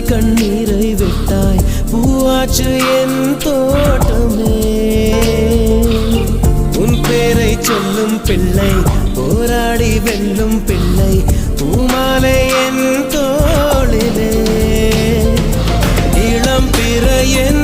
கண்டாய் கண்ணீரை விட்டாய் பூவாச்சு என் தோட்டமே உன் பேரை சொல்லும் பிள்ளை போராடி வெல்லும் பிள்ளை பூமாலை என் தோளிலே இளம் பிற என்